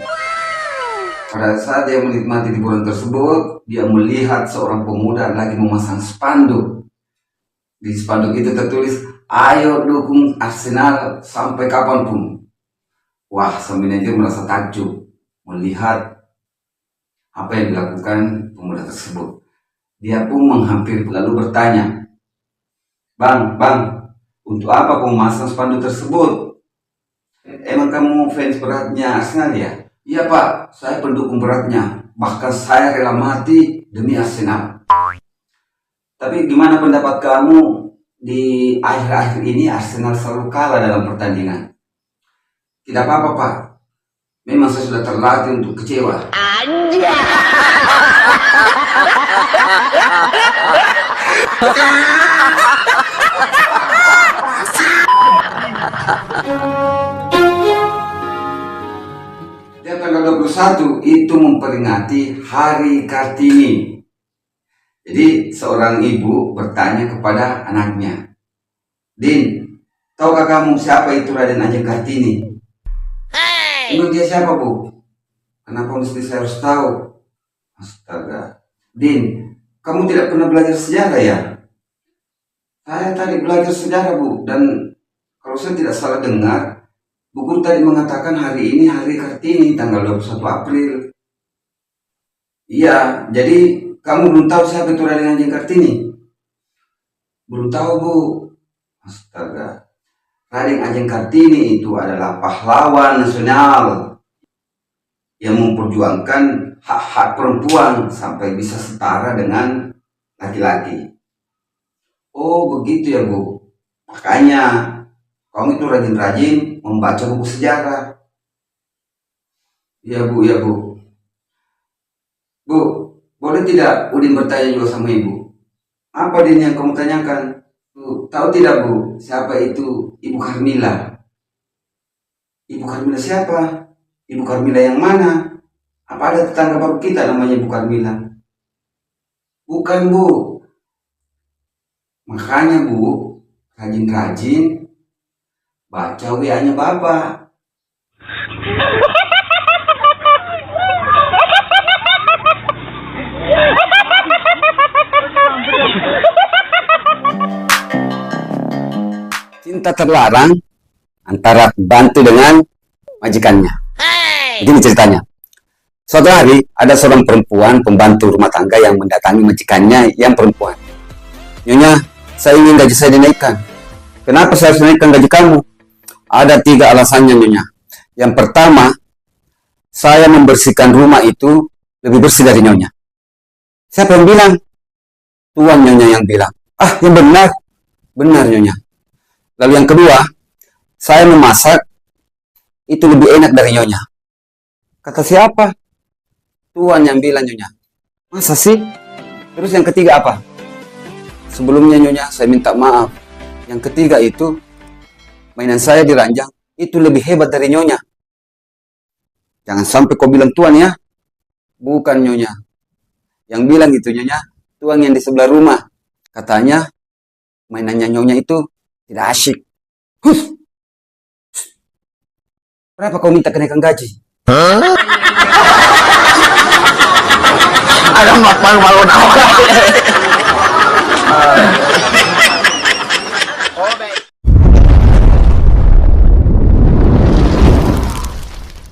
Pada saat dia menikmati liburan tersebut, dia melihat seorang pemuda lagi memasang spanduk. Di spanduk itu tertulis, "Ayo dukung Arsenal sampai kapanpun." Wah, sang manajer merasa takjub melihat apa yang dilakukan pemuda tersebut. Dia pun menghampiri lalu bertanya, Bang, untuk apa kamu masang spanduk tersebut? Emang kamu fans beratnya Arsenal ya?" "Iya Pak, saya pendukung beratnya. Bahkan saya rela mati demi Arsenal." "Tapi gimana pendapat kamu di akhir-akhir ini Arsenal selalu kalah dalam pertandingan?" "Tidak apa-apa Pak. Memang saya sudah terlatih untuk kecewa." Dan tanggal 21 itu memperingati Hari Kartini. Jadi seorang ibu bertanya kepada anaknya, "Din, tahukah kamu siapa itu Raden Ajeng Kartini?" "Emang dia siapa Bu? Kenapa mesti saya harus tahu?" "Astaga, Din, kamu tidak pernah belajar sejarah ya?" "Saya tadi belajar sejarah Bu, dan kalau saya tidak salah dengar, Bu Guru tadi mengatakan hari ini Hari Kartini, tanggal 21 April. "Iya, jadi kamu belum tahu siapa itu Raden Ajeng Kartini?" "Belum tahu Bu." Astaga, Raden Ajeng Kartini itu adalah pahlawan nasional yang memperjuangkan hak-hak perempuan sampai bisa setara dengan laki-laki. "Oh begitu ya Bu, makanya kamu itu rajin-rajin membaca buku sejarah." "Iya Bu, iya Bu." "Bu, boleh tidak Udin bertanya juga sama Ibu?" "Apa Din yang kamu tanyakan?" "Bu, tahu tidak Bu, siapa itu Ibu Karmila?" "Ibu Karmila siapa? Ibu Karmila yang mana? Apa ada tetangga baru kita namanya Ibu Karmila?" "Bukan Bu." "Makanya Bu, rajin-rajin baca WA-nya Bapak." Cinta terlarang antara pembantu dengan majikannya. Begini ceritanya. Suatu hari ada seorang perempuan pembantu rumah tangga yang mendatangi majikannya yang perempuan. "Nyonya, saya ingin gaji saya dinaikkan." "Kenapa saya harus naikkan gaji kamu?" "Ada 3 alasannya Nyonya. Yang pertama, saya membersihkan rumah itu lebih bersih dari Nyonya." "Siapa yang bilang?" "Tuan Nyonya yang bilang." "Ah, yang benar." "Benar Nyonya." "Lalu yang kedua, saya memasak itu lebih enak dari Nyonya." "Kata siapa?" "Tuan yang bilang Nyonya." "Masa sih?" "Terus yang ketiga apa?" "Sebelumnya Nyonya, saya minta maaf. Yang ketiga itu, mainan saya di ranjang itu lebih hebat dari Nyonya." "Jangan sampai kau bilang Tuan ya." "Bukan Nyonya. Yang bilang itu Nyonya, Tuan yang di sebelah rumah. Katanya mainannya Nyonya itu tidak asyik." "Hus! Berapa kau minta kenaikan gaji?" Alam malu-malu na ako.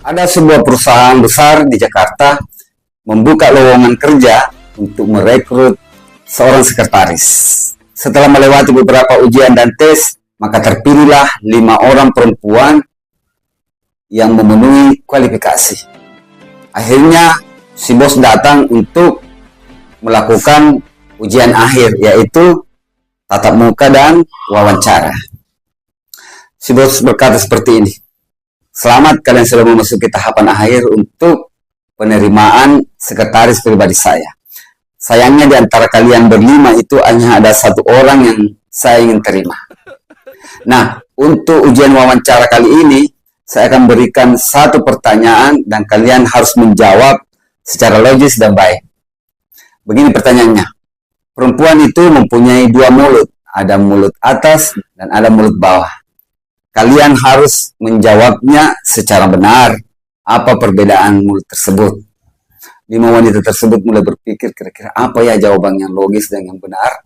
Ada sebuah perusahaan besar di Jakarta membuka lowongan kerja untuk merekrut seorang sekretaris. Setelah melewati beberapa ujian dan tes, maka terpilihlah 5 orang perempuan yang memenuhi kualifikasi. Akhirnya si bos datang untuk melakukan ujian akhir, yaitu tatap muka dan wawancara. Si bos berkata seperti ini, "Selamat, kalian sudah memasuki tahapan akhir untuk penerimaan sekretaris pribadi saya. Sayangnya di antara kalian berlima itu hanya ada 1 orang yang saya ingin terima. Nah, untuk ujian wawancara kali ini, saya akan berikan satu pertanyaan dan kalian harus menjawab secara logis dan baik. Begini pertanyaannya. Perempuan itu mempunyai dua mulut. Ada mulut atas dan ada mulut bawah. Kalian harus menjawabnya secara benar. Apa perbedaan mulut tersebut? 5 wanita tersebut mulai berpikir kira-kira apa ya jawaban yang logis dan yang benar.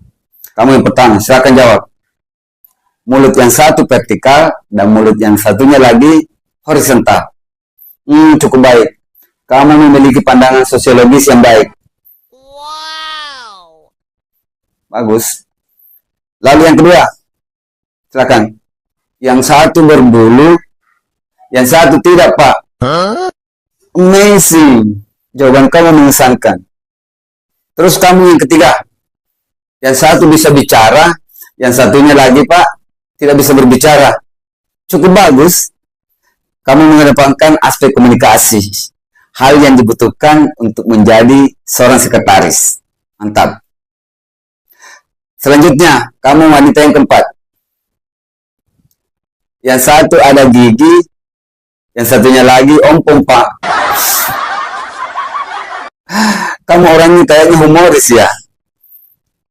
Kamu yang pertama, silakan jawab. Mulut yang satu vertikal dan mulut yang satunya lagi horizontal. Cukup baik. Kamu memiliki pandangan sosiologis yang baik. Wow. Bagus. Lalu yang kedua, silakan. Yang satu berbulu, yang satu tidak, Pak. Amazing. Jawaban kamu mengesankan. Terus kamu yang ketiga. Yang satu bisa bicara, yang satunya lagi, Pak, tidak bisa berbicara. Cukup bagus. Kamu mengedepankan aspek komunikasi. Hal yang dibutuhkan untuk menjadi seorang sekretaris. Mantap. Selanjutnya, kamu wanita yang keempat. Yang satu ada gigi, yang satunya lagi ompong, Pak. Kamu orangnya kayaknya humoris ya.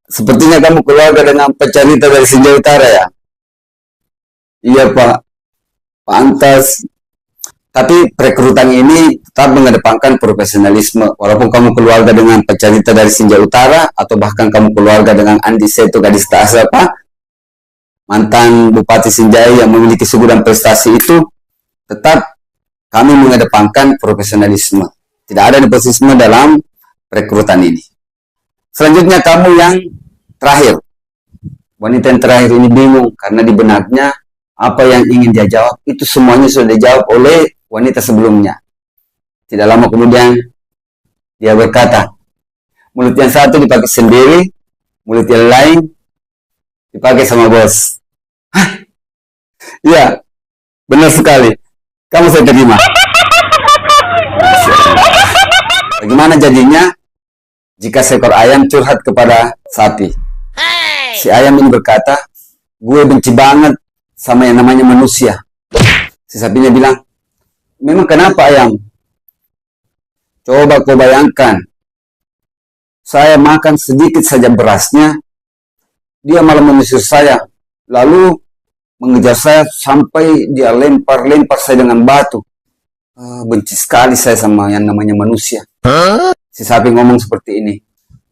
Sepertinya kamu keluarga dengan pecerita dari Sinjai Utara ya. Iya, Pak. Pantas. Tapi perekrutan ini tetap mengedepankan profesionalisme. Walaupun kamu keluarga dengan pecerita dari Sinjai Utara atau bahkan kamu keluarga dengan Andi Seto gadis Tasra, Pak, mantan Bupati Sinjai yang memiliki segudang prestasi itu, tetap kami mengedepankan profesionalisme. Tidak ada nepotisme dalam perekrutan ini. Selanjutnya kamu yang terakhir. Wanita yang terakhir ini bingung karena di benaknya apa yang ingin dia jawab itu semuanya sudah dijawab oleh wanita sebelumnya. Tidak lama kemudian dia berkata, mulut yang satu dipakai sendiri, mulut yang lain dipakai sama bos. Hah? Iya, benar sekali. Kamu saya terima. Bagaimana jadinya jika seekor ayam curhat kepada sapi? Si ayam ini berkata, gue benci banget sama yang namanya manusia. Si sapinya bilang, memang kenapa ayam? Coba kau bayangkan, saya makan sedikit saja berasnya, dia malah mengusir saya, lalu mengejar saya sampai dia lempar-lempar saya dengan batu. Benci sekali saya sama yang namanya manusia. Si sapi ngomong seperti ini,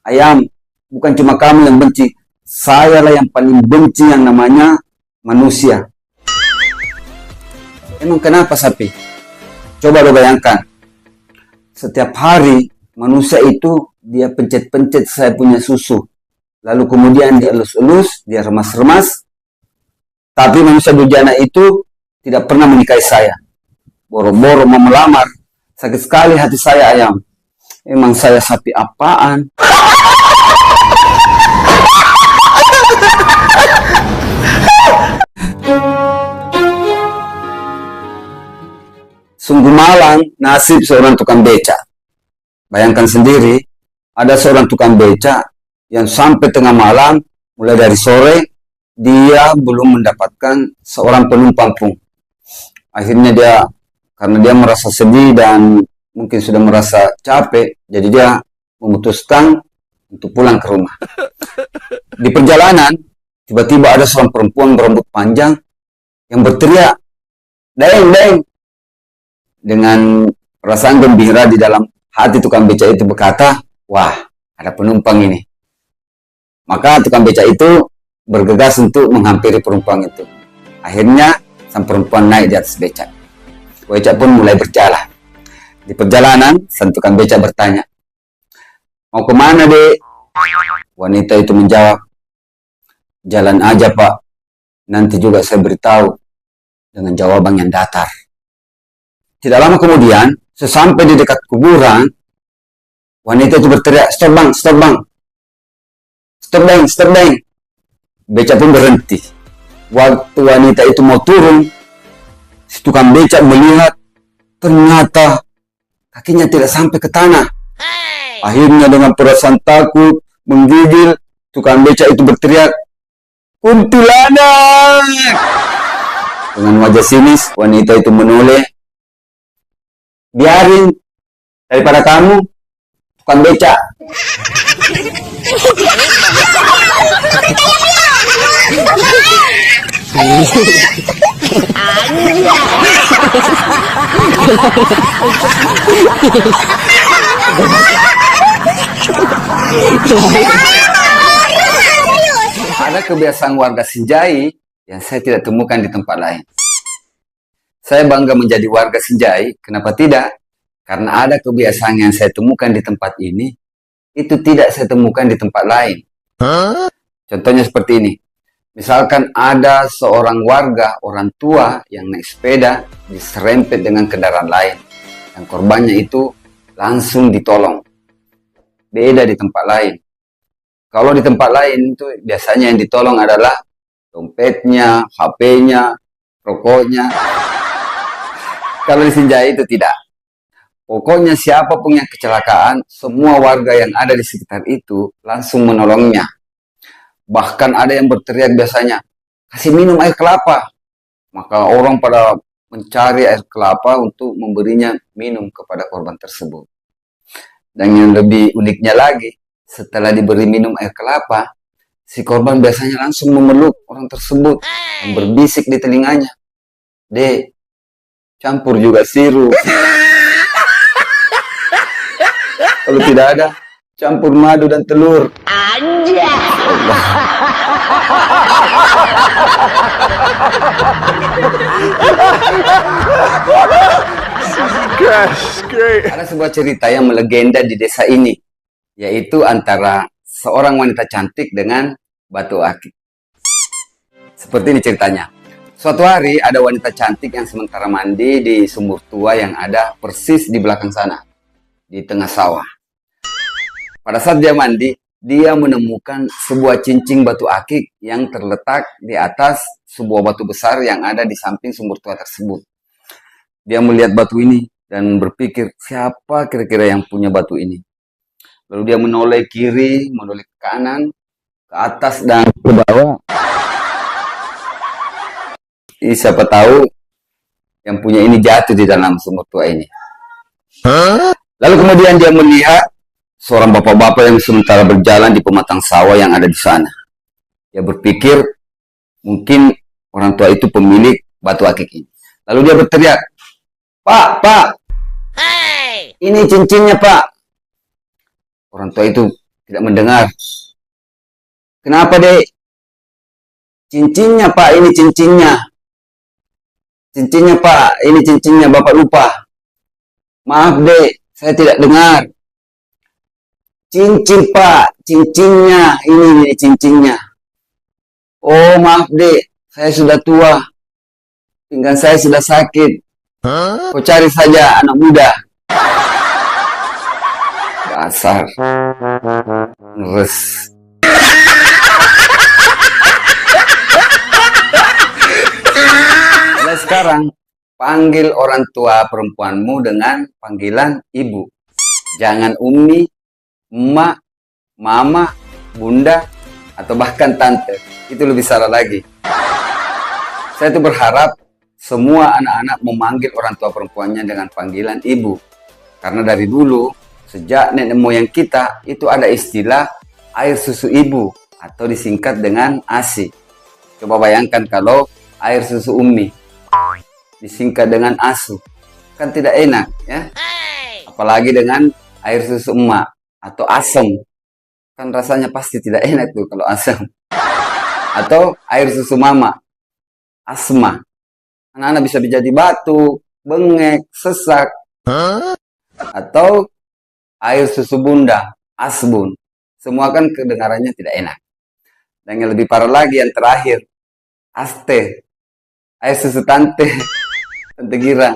ayam, bukan cuma kamu yang benci, saya lah yang paling benci yang namanya manusia. Emang kenapa sapi? Coba lo bayangkan, setiap hari manusia itu dia pencet-pencet saya punya susu, lalu kemudian dia elus-elus, dia remas-remas, tapi manusia durjana itu tidak pernah menikahi saya. Boro-boro mau melamar, sakit sekali hati saya ayam. Emang saya sapi apaan? Sungguh malang nasib seorang tukang beca. Bayangkan sendiri, ada seorang tukang beca yang sampai tengah malam, mulai dari sore, dia belum mendapatkan seorang penumpang pun. Akhirnya dia, karena dia merasa sedih dan mungkin sudah merasa capek, jadi dia memutuskan untuk pulang ke rumah. Di perjalanan, tiba-tiba ada seorang perempuan berambut panjang yang berteriak, "Deng, deng!" Dengan perasaan gembira di dalam hati tukang beca itu berkata, wah, ada penumpang ini. Maka tukang beca itu bergegas untuk menghampiri perempuan itu. Akhirnya sang perempuan naik di atas beca. Beca pun mulai berjalan. Di perjalanan, sang tukang beca bertanya, mau kemana, dek? Wanita itu menjawab, jalan aja, Pak. Nanti juga saya beritahu dengan jawaban yang datar. Tidak lama kemudian, sesampai di dekat kuburan, wanita itu berteriak, stop bang, stop bang. Stop bang, stop bang. Beca pun berhenti. Waktu wanita itu mau turun, si tukang beca melihat, ternyata kakinya tidak sampai ke tanah. Akhirnya dengan perasaan takut, menggigil, tukang beca itu berteriak, kuntilanak! Dengan wajah sinis, wanita itu menoleh. Biarin, daripada kamu tukang beca. Ada kebiasaan warga Sinjai yang saya tidak temukan di tempat lain. Saya bangga menjadi warga Sinjai, kenapa tidak? Karena ada kebiasaan yang saya temukan di tempat ini, itu tidak saya temukan di tempat lain. Contohnya seperti ini. Misalkan ada seorang warga, orang tua yang naik sepeda, diserempet dengan kendaraan lain. Dan korbannya itu langsung ditolong. Beda di tempat lain. Kalau di tempat lain itu biasanya yang ditolong adalah dompetnya, HP-nya, rokoknya. Kalau di Sinjai itu tidak. Pokoknya siapapun yang kecelakaan, semua warga yang ada di sekitar itu langsung menolongnya. Bahkan ada yang berteriak biasanya, kasih minum air kelapa. Maka orang pada mencari air kelapa untuk memberinya minum kepada korban tersebut. Dan yang lebih uniknya lagi, setelah diberi minum air kelapa, si korban biasanya langsung memeluk orang tersebut dan berbisik di telinganya. Dek, campur juga sirup. Kalau tidak ada, campur madu dan telur. Gosh, great. Ada sebuah cerita yang melegenda di desa ini, yaitu antara seorang wanita cantik dengan batu akik. Seperti ini ceritanya. Suatu hari ada wanita cantik yang sementara mandi di sumur tua yang ada persis di belakang sana, di tengah sawah. Pada saat dia mandi, dia menemukan sebuah cincin batu akik yang terletak di atas sebuah batu besar yang ada di samping sumur tua tersebut. Dia melihat batu ini dan berpikir, siapa kira-kira yang punya batu ini? Lalu dia menoleh kiri, menoleh ke kanan, ke atas dan ke bawah. Siapa tahu yang punya ini jatuh di dalam sumur tua ini. Lalu kemudian dia melihat seorang bapak-bapak yang sementara berjalan di pematang sawah yang ada di sana. Dia berpikir mungkin orang tua itu pemilik batu akik ini. Lalu dia berteriak, Pak, ini cincinnya Pak. Orang tua itu tidak mendengar. Kenapa dek? Cincinnya Pak, ini cincinnya. Cincinnya Pak, ini cincinnya, Bapak lupa. Maaf dek, saya tidak dengar. Cincin Pak, cincinnya, ini cincinnya. Oh maaf dek, saya sudah tua. Pinggang saya sudah sakit. Kau cari saja anak muda. Dasar. Ngeres. Mulai sekarang, panggil orang tua perempuanmu dengan panggilan ibu. Jangan umi, emak, mama, bunda, atau bahkan tante. Itu lebih salah lagi. Saya tuh berharap semua anak-anak memanggil orang tua perempuannya dengan panggilan ibu. Karena dari dulu, sejak nenek moyang kita, itu ada istilah air susu ibu atau disingkat dengan ASI. Coba bayangkan kalau air susu umi disingkat dengan ASU. Kan tidak enak ya. Apalagi dengan air susu emak atau asam. Kan rasanya pasti tidak enak tuh kalau asam. Atau air susu mama, asma. Anak-anak bisa menjadi batuk, bengek, sesak. Atau air susu bunda, asbun. Semua kan kedengarannya tidak enak. Dan yang lebih parah lagi yang terakhir, aste. Air susu tante, tante girang.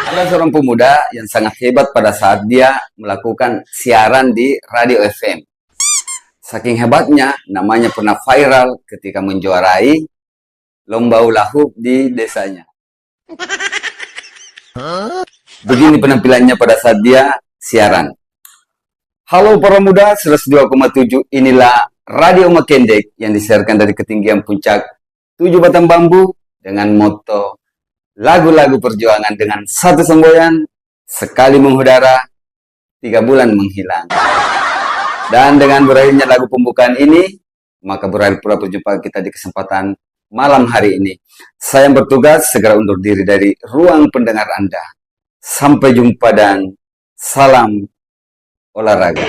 Ada seorang pemuda yang sangat hebat pada saat dia melakukan siaran di radio FM. Saking hebatnya, namanya pernah viral ketika menjuarai lomba hula hoop di desanya. Begini penampilannya pada saat dia siaran. Halo para muda, 102,7, inilah Radio Makendek yang disiarkan dari ketinggian puncak 7 batang bambu dengan moto lagu-lagu perjuangan dengan satu semboyan, sekali mengudara, 3 bulan menghilang. Dan dengan berakhirnya lagu pembukaan ini, maka berakhir pula perjumpaan kita di kesempatan malam hari ini. Saya yang bertugas segera undur diri dari ruang pendengar Anda. Sampai jumpa dan salam olahraga.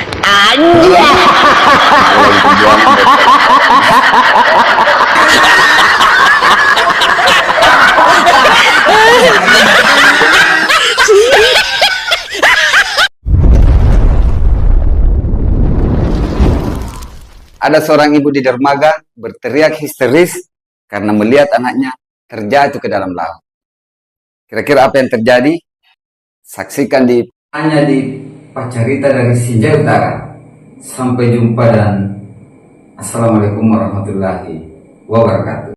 Ada seorang ibu di dermaga berteriak histeris karena melihat anaknya terjatuh ke dalam laut. Kira-kira apa yang terjadi? Saksikan hanya di Pacarita dari Sinjai Utara. Sampai jumpa dan Assalamualaikum warahmatullahi wabarakatuh.